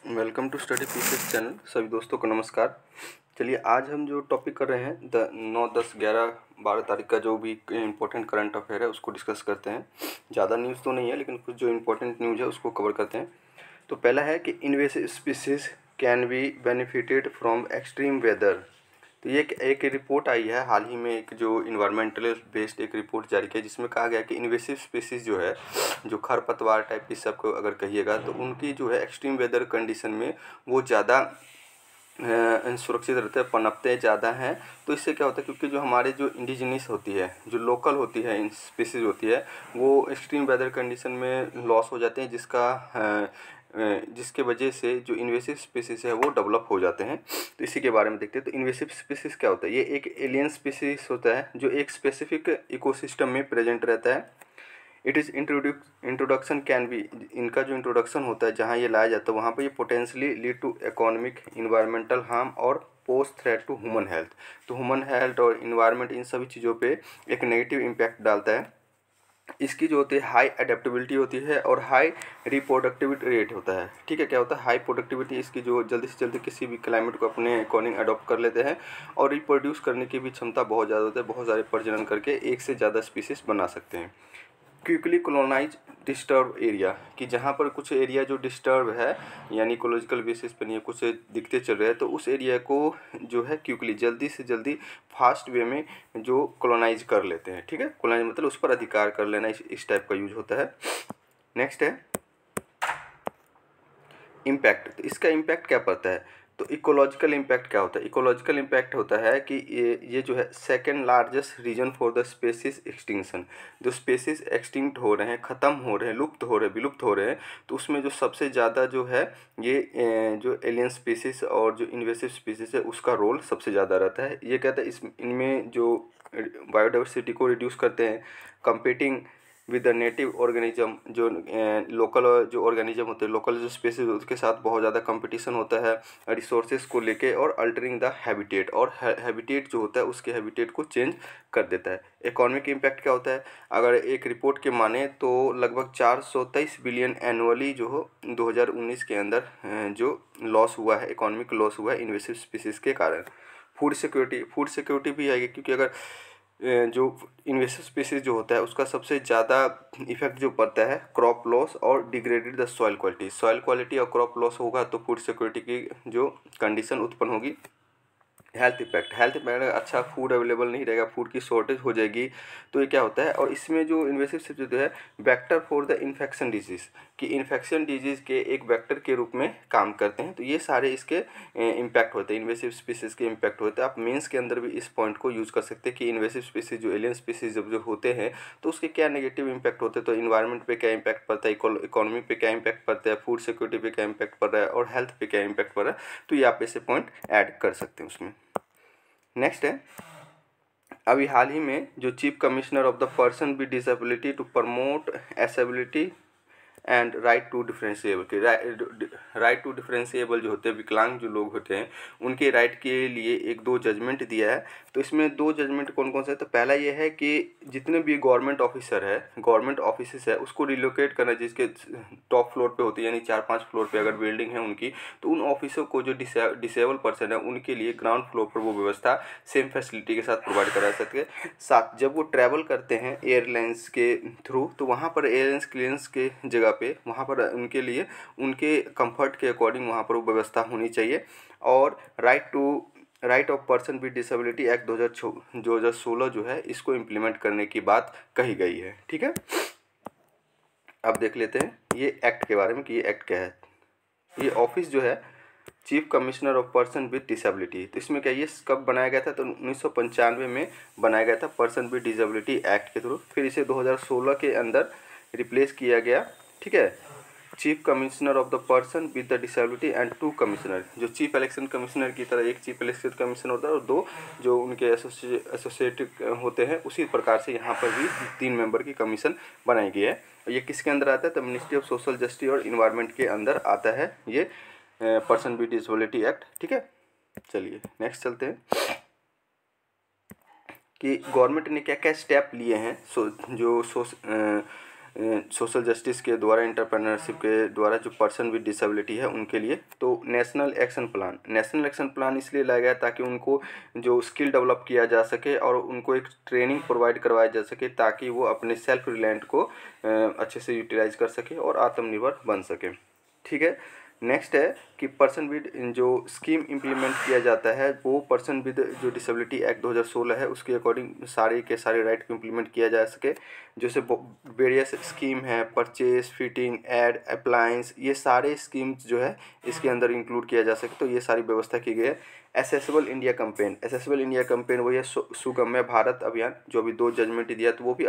Welcome to study pieces channel. सभी दोस्तों को नमस्कार। चलिए आज हम जो टॉपिक कर रहे हैं 9, 10, 11, 12 तारीख का जो भी इम्पोर्टेंट करंट अफेयर है उसको डिस्कस करते हैं। ज़्यादा न्यूज़ तो नहीं है लेकिन कुछ जो इम्पोर्टेंट न्यूज़ है उसको कवर करते हैं। तो पहला है कि invasive species can be benefited from extreme weather. तो ये एक रिपोर्ट आई है हाल ही में, एक जो इन्वायरमेंटल बेस्ड एक रिपोर्ट जारी की है जिसमें कहा गया कि इन्वेसिव स्पीसीज जो है, जो खरपतवार टाइप की सबको अगर कहिएगा, तो उनकी जो है एक्सट्रीम वेदर कंडीशन में वो ज़्यादा सुरक्षित रहते हैं, पनपते ज़्यादा हैं। तो इससे क्या होता है, क्योंकि जो हमारे जो इंडिजिनियस होती है, जो लोकल होती है स्पीसीज होती है, वो एक्सट्रीम वेदर कंडीशन में लॉस हो जाते हैं, जिसके वजह से जो इन्वेसिव स्पीसीज है वो डेवलप हो जाते हैं। तो इसी के बारे में देखते हैं। तो इन्वेसिव स्पीसीज क्या होता है? ये एक एलियन स्पीसीज होता है जो एक स्पेसिफिक इकोसिस्टम में प्रेजेंट रहता है। It is introduction can be, इनका जो इंट्रोडक्शन होता है जहाँ ये लाया जाता है वहाँ पर ये potentially lead to economic, environmental harm और pose threat to human health. तो ह्यूमन हेल्थ और इन्वायरमेंट, इन सभी चीज़ों पे एक नेगेटिव इम्पैक्ट डालता है। इसकी जो होती है हाई अडेप्टेबिलिटी होती है और हाई रिप्रोडक्टिविटी रेट होता है। ठीक है, क्या होता है हाई प्रोडक्टिविटी, इसकी जो जल्दी से जल्दी किसी भी क्लाइमेट को अपने अकॉर्डिंग अडॉप्ट कर लेते हैं, और रिप्रोड्यूस करने की भी क्षमता बहुत ज़्यादा होती है, बहुत सारे प्रजनन करके एक से ज़्यादा स्पीसीज बना सकते हैं। क्विकली कॉलोनाइज डिस्टर्ब एरिया, कि जहाँ पर कुछ एरिया जो डिस्टर्ब है यानी इकोलॉजिकल बेसिस पर नहीं है, कुछ दिखते चल रहे हैं, तो उस एरिया को जो है क्विकली, जल्दी से जल्दी, फास्ट वे में जो कॉलोनाइज कर लेते हैं। ठीक है, कॉलोनाइज मतलब उस पर अधिकार कर लेना, इस टाइप का यूज होता है। नेक्स्ट है इम्पैक्ट। तो इसका इम्पैक्ट क्या पड़ता है? तो इकोलॉजिकल इम्पैक्ट क्या होता है? इकोलॉजिकल इम्पैक्ट होता है कि ये जो है second largest region for the species extinction. जो स्पेसीज एक्सटिंक्ट हो रहे हैं, ख़त्म हो रहे हैं, लुप्त हो रहे हैं, विलुप्त हो रहे हैं, तो उसमें जो सबसे ज़्यादा जो है ये जो एलियन स्पीसीज और जो इन्वेसिव स्पीसीज है उसका रोल सबसे ज़्यादा रहता है। ये कहता है इनमें जो बायोडाइवर्सिटी को रिड्यूस करते हैं, competing with the native organism, जो लोकल जो ऑर्गेनिज्म होते हैं, लोकल जो स्पेसीज, उसके साथ बहुत ज़्यादा कंपटीशन होता है रिसोर्सेज को लेके, और अल्टरिंग द हैबिटेट, और हैबिटेट जो होता है उसके हैबिटेट को चेंज कर देता है। इकोनॉमिक इम्पैक्ट क्या होता है? अगर एक रिपोर्ट के माने तो लगभग 423 बिलियन एनुअली जो हो 2019 के अंदर जो लॉस हुआ है, इकोनॉमिक लॉस हुआ है इन्वेसिव स्पीसीज के कारण। फूड सिक्योरिटी भी आएगी, क्योंकि अगर जो इन्वेसिव स्पीसीज जो होता है उसका सबसे ज़्यादा इफेक्ट जो पड़ता है क्रॉप लॉस और degraded the soil quality. Soil quality और क्रॉप लॉस होगा तो फूड सिक्योरिटी की जो कंडीशन उत्पन्न होगी। हेल्थ इफेक्ट अच्छा फूड अवेलेबल नहीं रहेगा, फूड की शॉर्टेज हो जाएगी, तो ये क्या होता है? और इसमें जो इन्वेसिव स्पीसीज जो है vector for the infection disease, कि इन्फेक्शन डिजीज़ के एक वेक्टर के रूप में काम करते हैं। तो ये सारे इसके इम्पैक्ट होते हैं, इन्वेसिव स्पीसीज के इम्पैक्ट होते हैं। आप मेंस के अंदर भी इस पॉइंट को यूज़ कर सकते हैं कि इन्वेसिव स्पीसीज जो एलियन स्पीसीज जो होते हैं तो उसके क्या नेगेटिव इम्पैक्ट होते हैं, तो इन्वायरमेंट पे क्या इम्पैक्ट पड़ता है, इकोनॉमी पे क्या इम्पैक्ट पड़ता है, फूड सिक्योरिटी पे क्या इम्पैक्ट पड़ रहा है, और हेल्थ पे क्या इम्पैक्ट पड़ रहा है। तो ये आप ऐसे पॉइंट ऐड कर सकते हैं उसमें। नेक्स्ट है, अभी हाल ही में जो chief commissioner of the person with disability to promote accessibility and right to differentiable के राइट टू डिफरेंशिएबल जो होते हैं, विकलांग जो लोग होते हैं, उनके राइट के लिए एक 2 जजमेंट दिया है। तो इसमें 2 जजमेंट कौन कौन से है? तो पहला ये है कि जितने भी गवर्नमेंट ऑफिसर है, गवर्नमेंट ऑफिस है, उसको रिलोकेट करना, जिसके टॉप फ्लोर पे होती है, यानी 4-5 फ्लोर पे अगर बिल्डिंग है उनकी, तो उन ऑफिसों को जो डिसेबल पर्सन है उनके लिए ग्राउंड फ्लोर पर वो व्यवस्था सेम फैसिलिटी के साथ प्रोवाइड करा सके। साथ जब वो ट्रैवल करते हैं एयरलाइंस के थ्रू, तो वहाँ पर एयरलाइंस क्लियरेंस के जगह पे वहाँ पर उनके लिए उनके कंफर्ट के अकॉर्डिंग वहाँ पर वो व्यवस्था होनी चाहिए। और right of person with disability act 2016 जो है इसको इम्प्लीमेंट करने की बात कही गई है। ठीक है, अब देख लेते हैं ये एक्ट के बारे में कि ये एक्ट क्या है। ये ऑफिस जो है chief commissioner of person with disability, तो इसमें क्या, ये कब बनाया गया था? तो 1995 में बनाया गया था पर्सन विद डिसेबिलिटी एक्ट के थ्रू। फिर इसे 2016 के अंदर रिप्लेस किया गया। ठीक है, chief commissioner of the person with the disability and 2 commissioner, जो चीफ इलेक्शन कमिश्नर की तरह एक चीफ इलेक्शन कमिश्नर होता है और 2 जो उनके एसोसिएटेड होते हैं, उसी प्रकार से यहाँ पर भी 3 मेंबर की कमीशन बनाई गई है। ये किसके अंदर आता है? तो मिनिस्ट्री ऑफ सोशल जस्टिस और इन्वायरमेंट के अंदर आता है ये पर्सन विद डिसेबिलिटी एक्ट। ठीक है, चलिए नेक्स्ट चलते हैं कि गवर्नमेंट ने क्या क्या स्टेप लिए हैं सोशल जस्टिस के द्वारा, एंटरप्रेन्योरशिप के द्वारा जो पर्सन विद डिसेबिलिटी है उनके लिए। तो नेशनल एक्शन प्लान इसलिए लाया गया ताकि उनको जो स्किल डेवलप किया जा सके और उनको एक ट्रेनिंग प्रोवाइड करवाया जा सके ताकि वो अपने सेल्फ रिलायंट को अच्छे से यूटिलाइज कर सके और आत्मनिर्भर बन सके। ठीक है। नेक्स्ट है कि पर्सन विद जो स्कीम इम्प्लीमेंट किया जाता है वो पर्सन विद जो डिसेबिलिटी एक्ट 2016 है उसके अकॉर्डिंग सारे के सारे राइट को इम्प्लीमेंट किया जा सके। जैसे वेरियस स्कीम है, परचेज, फिटिंग, एड, अप्लायंस, ये सारे स्कीम्स जो है इसके अंदर इंक्लूड किया जा सके, तो ये सारी व्यवस्था की गई है। एसेसिबल इंडिया कैंपेन वही है सुगम्य भारत अभियान, जो अभी 2 जजमेंट दिया तो वो भी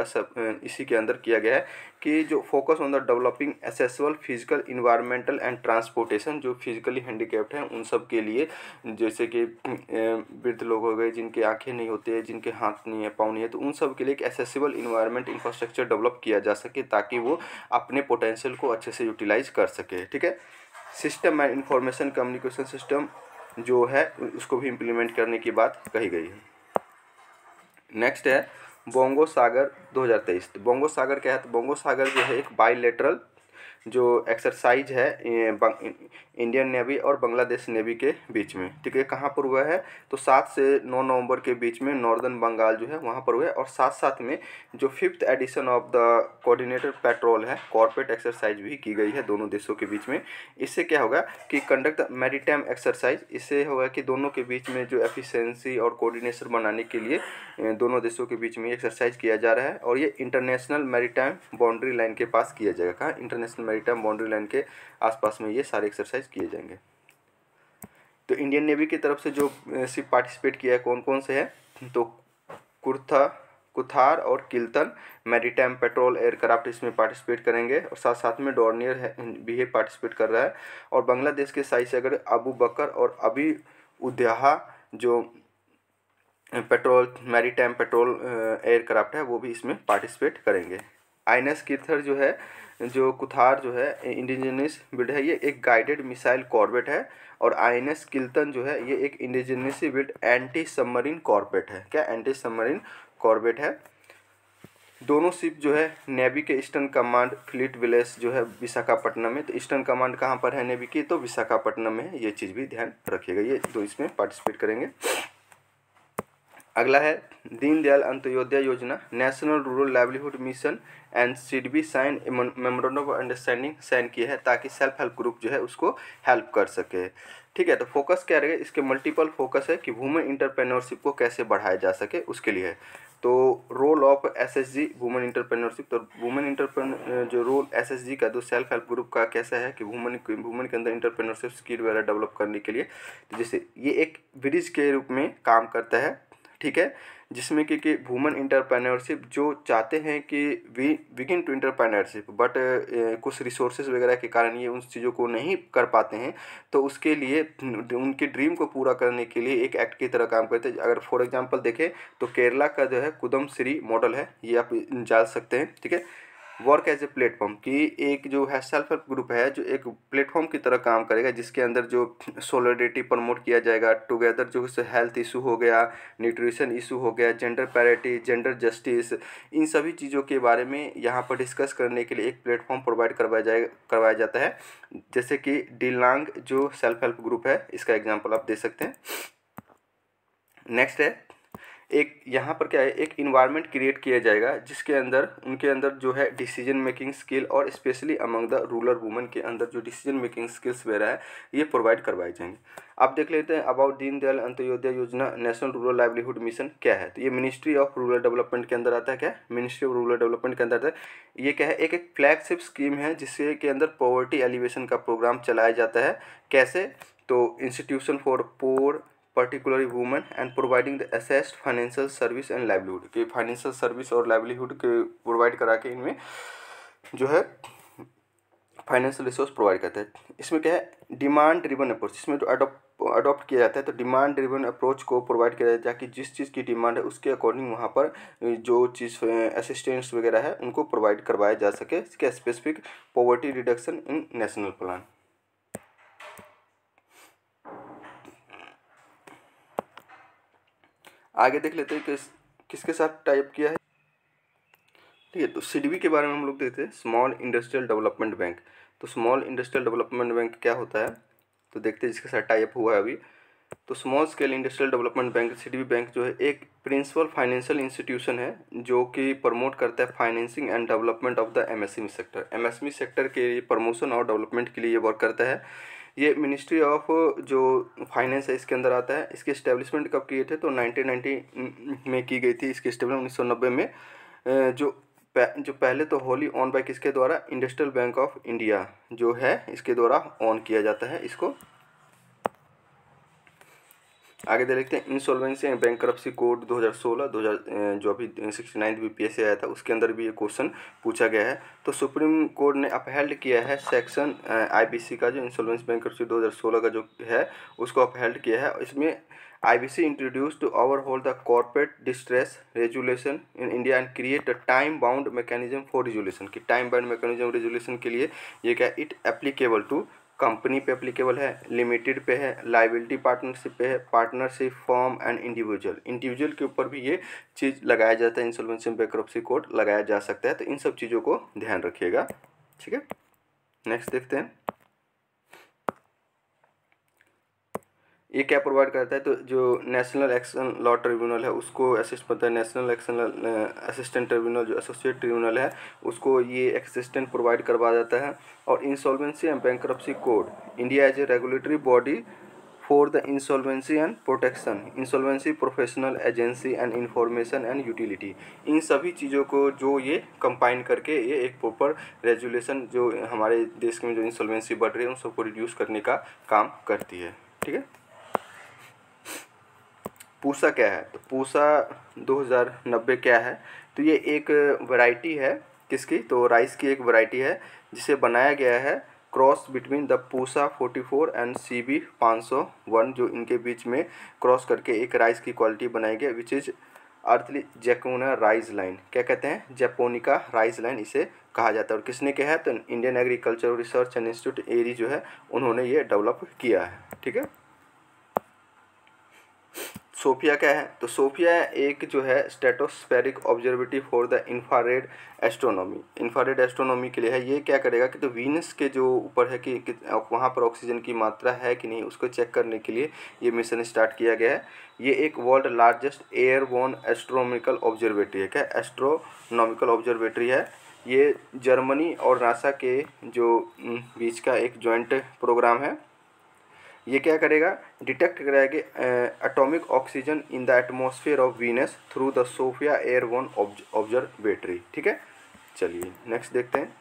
इसी के अंदर किया गया है कि जो focus on the developing accessible physical, environmental and transportation, जो फिजिकली हैंडीकैप्ड हैं उन सब के लिए, जैसे कि वृद्ध लोग हो गए जिनके आंखें नहीं होती है, जिनके हाथ नहीं है, पाँव नहीं है, तो उन सब के लिए एक एसेसिबल इन्वायरमेंट इंफ्रास्ट्रक्चर डेवलप किया जा सके ताकि वो अपने पोटेंशियल को अच्छे से यूटिलाइज कर सके। ठीक है। System and information communication system जो है उसको भी इम्प्लीमेंट करने की बात कही गई है। नेक्स्ट है बोंगो सागर 2023। तो बोंगो सागर क्या है? तो बोंगो सागर जो है एक बाईलेटरल जो एक्सरसाइज है इंडियन नेवी और बांग्लादेश नेवी के बीच में। ठीक है। कहाँ पर हुआ है? तो 7 से 9 नवंबर के बीच में नॉर्दर्न बंगाल जो है वहाँ पर हुआ है। और साथ साथ में जो 5th edition of the coordinated patrol है, कॉर्पोरेट एक्सरसाइज भी की गई है दोनों देशों के बीच में। इससे क्या होगा कि कंडक्ट द मैरीटाइम एक्सरसाइज, इससे होगा कि दोनों के बीच में जो एफिशिएंसी और कोऑर्डिनेशन बनाने के लिए दोनों देशों के बीच में एक्सरसाइज किया जा रहा है। और ये इंटरनेशनल मैरीटाइम बाउंड्री लाइन के पास किया जाएगा। कहाँ? इंटरनेशनल मैरीटाइम बाउंड्री लाइन के आसपास में ये सारे एक्सरसाइज किए जाएंगे। तो इंडियन नेवी की तरफ से जो शिप पार्टिसिपेट किया है कौन कौन से है? तो कुथार और किल्तन मैरीटाइम पेट्रोल एयरक्राफ्ट इसमें पार्टिसिपेट करेंगे। और साथ साथ में डॉर्नियर है भी है पार्टिसिपेट कर रहा है। और बांग्लादेश के साइड से अगर अबू बकर और अभी उद्याहा जो पेट्रोल मैरीटाइम पेट्रोल एयरक्राफ्ट है वो भी इसमें पार्टिसिपेट करेंगे। आईएनएस किर्थर जो है, जो कुथार जो है इंडिजिनस बिल्ड है, ये एक गाइडेड मिसाइल कॉर्वेट है। और आईएनएस किल्तन जो है ये एक indigenously build anti submarine corvette है। क्या? एंटी सबमरीन कॉर्वेट है। दोनों शिप जो है नेवी के ईस्टर्न कमांड फ्लीट विलेज जो है विशाखापट्टनम में। तो ईस्टर्न कमांड कहाँ पर है नेवी की? तो विशाखापट्टनम में है। ये चीज़ भी ध्यान रखिएगा। ये दो इसमें पार्टिसिपेट करेंगे। अगला है Deendayal Antyodaya Yojana, national rural livelihood mission and SIDBI sign memorandum of understanding sign किया है ताकि सेल्फ हेल्प ग्रुप जो है उसको हेल्प कर सके। ठीक है। तो फोकस क्या रहेगा? इसके मल्टीपल फोकस है कि वुमेन इंटरप्रेन्योरशिप को कैसे बढ़ाया जा सके उसके लिए है। तो role of SHG women entrepreneurship, तो वुमेन जो रोल एसएचजी का, जो सेल्फ हेल्प ग्रुप का कैसा है कि वुमेन के अंदर इंटरप्रेन्योरशिप स्किल वगैरह डेवलप करने के लिए, तो जैसे ये एक ब्रिज के रूप में काम करता है। ठीक है। जिसमें कि वुमेन इंटरप्रेन्योरशिप जो चाहते हैं कि we begin to entrepreneurship but कुछ रिसोर्सेज वगैरह के कारण ये उन चीज़ों को नहीं कर पाते हैं, तो उसके लिए उनके ड्रीम को पूरा करने के लिए एक एक्ट की तरह काम करते हैं। अगर फॉर एग्जांपल देखें तो केरला का जो है कुदम श्री मॉडल है, ये आप जान सकते हैं। ठीक है। वर्क एज ए प्लेटफॉर्म कि एक जो है सेल्फ हेल्प ग्रुप है जो एक प्लेटफॉर्म की तरह काम करेगा, जिसके अंदर जो सोलिडरिटी प्रमोट किया जाएगा टुगेदर, जो हेल्थ इशू हो गया, न्यूट्रिशन इशू हो गया, जेंडर पैरिटी, जेंडर जस्टिस, इन सभी चीज़ों के बारे में यहाँ पर डिस्कस करने के लिए एक प्लेटफॉर्म प्रोवाइड करवाया जाता है। जैसे कि डिलांग जो सेल्फ हेल्प ग्रुप है, इसका एग्जाम्पल आप दे सकते हैं। नेक्स्ट है एक यहाँ पर क्या है, एक इन्वायरमेंट क्रिएट किया जाएगा जिसके अंदर उनके अंदर जो है डिसीजन मेकिंग स्किल और specially among the rural women के अंदर जो डिसीजन मेकिंग स्किल्स वगैरह है ये प्रोवाइड करवाए जाएंगे। आप देख लेते हैं about Deendayal Antyodaya Yojana national rural livelihood mission क्या है। तो ये मिनिस्ट्री ऑफ रूरल डेवलपमेंट के अंदर आता है। क्या? मिनिस्ट्री ऑफ रूरल डेवलपमेंट के अंदर आता है। ये क्या है? एक फ्लैगशिप स्कीम है जिसके के अंदर पॉवर्टी एलिवेशन का प्रोग्राम चलाया जाता है। कैसे? तो institution for poor particularly women and providing the assessed financial service and livelihood, कि फाइनेंशियल सर्विस और लाइवलीहुड के प्रोवाइड करा के इनमें जो है फाइनेंशियल रिसोर्स प्रोवाइड करते हैं। इसमें क्या है? डिमांड ड्रिवन अप्रोच, इसमें जो अडॉप्ट किया जाता है, तो डिमांड ड्रिवन अप्रोच को प्रोवाइड किया जाता है कि जिस चीज़ की डिमांड है उसके अकॉर्डिंग वहाँ पर जो चीज़ असिस्टेंट्स वगैरह है उनको प्रोवाइड करवाया जा सके। इसके specific poverty reduction in national plan. आगे देख लेते हैं कि किसके साथ टाइप किया है। ठीक है। तो सीडीबी के बारे में हम लोग देखते हैं, स्मॉल इंडस्ट्रियल डेवलपमेंट बैंक। तो स्मॉल इंडस्ट्रियल डेवलपमेंट बैंक क्या होता है, तो देखते हैं जिसके साथ टाई अप हुआ है अभी। तो small scale industrial development bank CDB bank जो है एक प्रिंसिपल फाइनेंशियल इंस्टीट्यूशन है जो कि प्रमोट करता है financing and development of the MSME sector. MSME sector के प्रमोशन और डेवलपमेंट के लिए ये वर्क करता है। ये मिनिस्ट्री ऑफ जो फाइनेंस है इसके अंदर आता है। इसकी इस्टेब्लिशमेंट कब किए थे, तो 1990 में की गई थी इसकी इस्टेब्लिशमेंट, 1990 में। जो पहले तो होली ऑन बाय किसके द्वारा, इंडस्ट्रियल बैंक ऑफ इंडिया जो है इसके द्वारा ऑन किया जाता है इसको। आगे देख लेते हैं इंसॉल्वेंसी एंड बैंकरप्सी कोड 2016 जो अभी 69 बीपीएससी आया था उसके अंदर भी ये क्वेश्चन पूछा गया है। तो सुप्रीम कोर्ट ने अपहेल्ड किया है सेक्शन आईबीसी का, जो इंसॉल्वेंसी बैंकरप्सी 2016 का जो है उसको अपहेल्ड किया है। इसमें IBC introduced to overhaul the corporate distress resolution in India and create a time bound mechanism for resolution। कि टाइम बाउंड मैकेनिज्म रेजोल्यूशन के लिए ये क्या, इट एप्लीकेबल टू कंपनी पे एप्लीकेबल है, लिमिटेड पे है, लाइबिलिटी पार्टनरशिप पे है, पार्टनरशिप फॉर्म एंड इंडिविजुअल के ऊपर भी ये चीज़ लगाया जाता है। इंसॉल्वेंसी बैंकरप्सी कोड लगाया जा सकता है। तो इन सब चीज़ों को ध्यान रखिएगा, ठीक है। नेक्स्ट देखते हैं ये क्या प्रोवाइड करता है। तो जो नेशनल एक्शन लॉ ट्रिब्यूनल है उसको असिस्ट करता है। नेशनल एक्शन असिस्टेंट ट्रिब्यूनल जो एसोसिएट ट्रिब्यूनल है उसको ये असिस्टेंट प्रोवाइड करवा जाता है। और insolvency and bankruptcy code India as a regulatory body for the insolvency and protection, insolvency professional agency and information and utility, इन सभी चीज़ों को जो ये कंबाइन करके ये एक प्रॉपर रेजुलेशन जो हमारे देश में जो इंसॉल्वेंसी बढ़ रही है उन सबको रिड्यूस करने का काम करती है, ठीक है। पूसा क्या है, तो पूसा 2090 क्या है, तो ये एक वैरायटी है किसकी, तो राइस की एक वैरायटी है जिसे बनाया गया है cross between the Pusa 44 and CB 501, जो इनके बीच में क्रॉस करके एक राइस की क्वालिटी बनाई गई विच इज अर्थली जैकोना राइस लाइन। क्या कहते हैं, जैपोनिका राइस लाइन इसे कहा जाता है। और किसने कहा है, तो Indian agriculture research and institute एरी जो है उन्होंने ये डेवलप किया है, ठीक है। सोफिया क्या है, तो सोफिया एक जो है stratospheric observatory for the infrared astronomy, infrared astronomy के लिए है। ये क्या करेगा कि तो वीनस के जो ऊपर है कि वहाँ पर ऑक्सीजन की मात्रा है कि नहीं उसको चेक करने के लिए ये मिशन स्टार्ट किया गया है। ये एक world largest airborne astronomical observatory है। क्या, एस्ट्रोनॉमिकल ऑब्जर्वेटरी है। ये जर्मनी और नासा के जो बीच का एक जॉइंट प्रोग्राम है। ये क्या करेगा, डिटेक्ट करेगा atomic oxygen in the atmosphere of Venus through the SOFIA airborne observatory, ठीक है। चलिए नेक्स्ट देखते हैं,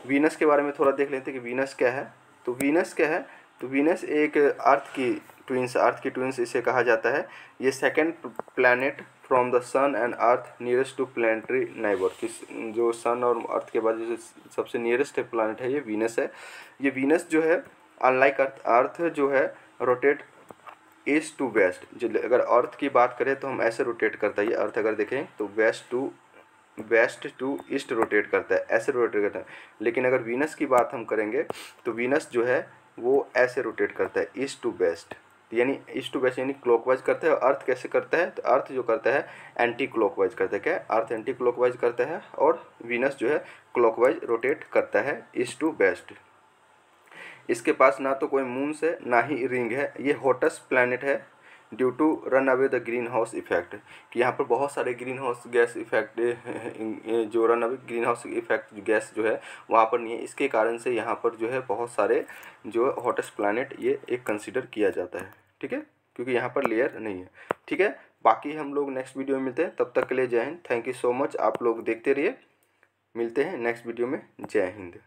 वीनस के बारे में थोड़ा देख लेते हैं कि वीनस क्या है। तो वीनस क्या है, तो वीनस एक अर्थ की ट्विंस इसे कहा जाता है। ये second planet from the sun and earth nearest to planetary neighbour, जो सन और अर्थ के बाद जो सबसे नियरेस्ट प्लानट है ये वीनस है। ये वीनस जो है अनलाइक अर्थ जो है रोटेट ईस्ट टू वेस्ट, जो अगर अर्थ की बात करें तो हम ऐसे रोटेट करता है ये अर्थ, अगर देखें तो वेस्ट टू ईस्ट रोटेट करता है, ऐसे रोटेट करता है। लेकिन अगर वीनस की बात हम करेंगे तो वीनस जो है वो ऐसे रोटेट करता है ईस्ट टू वेस्ट, यानी ईस्ट टू वेस्ट यानी क्लॉकवाइज करता है। और अर्थ कैसे करता है, तो अर्थ जो करता है एंटी क्लॉकवाइज करता है। क्या, अर्थ एंटी क्लॉकवाइज करता है और वीनस जो है क्लॉकवाइज रोटेट करता है ईस्ट टू वेस्ट। इसके पास ना तो कोई मून्स है ना ही रिंग है। ये हॉटेस्ट प्लैनेट है due to run away the greenhouse effect, कि यहाँ पर बहुत सारे ग्रीन हाउस गैस इफेक्ट जो run away greenhouse effect gas जो है वहाँ पर नहीं है। इसके कारण से यहाँ पर जो है बहुत सारे जो हॉटेस्ट प्लैनेट ये एक कंसिडर किया जाता है, ठीक है, क्योंकि यहाँ पर लेयर नहीं है, ठीक है। बाकी हम लोग नेक्स्ट वीडियो में मिलते हैं, तब तक के लिए जय Hind. Thank you so much, आप लोग देखते रहिए, मिलते हैं नेक्स्ट वीडियो में। जय हिंद।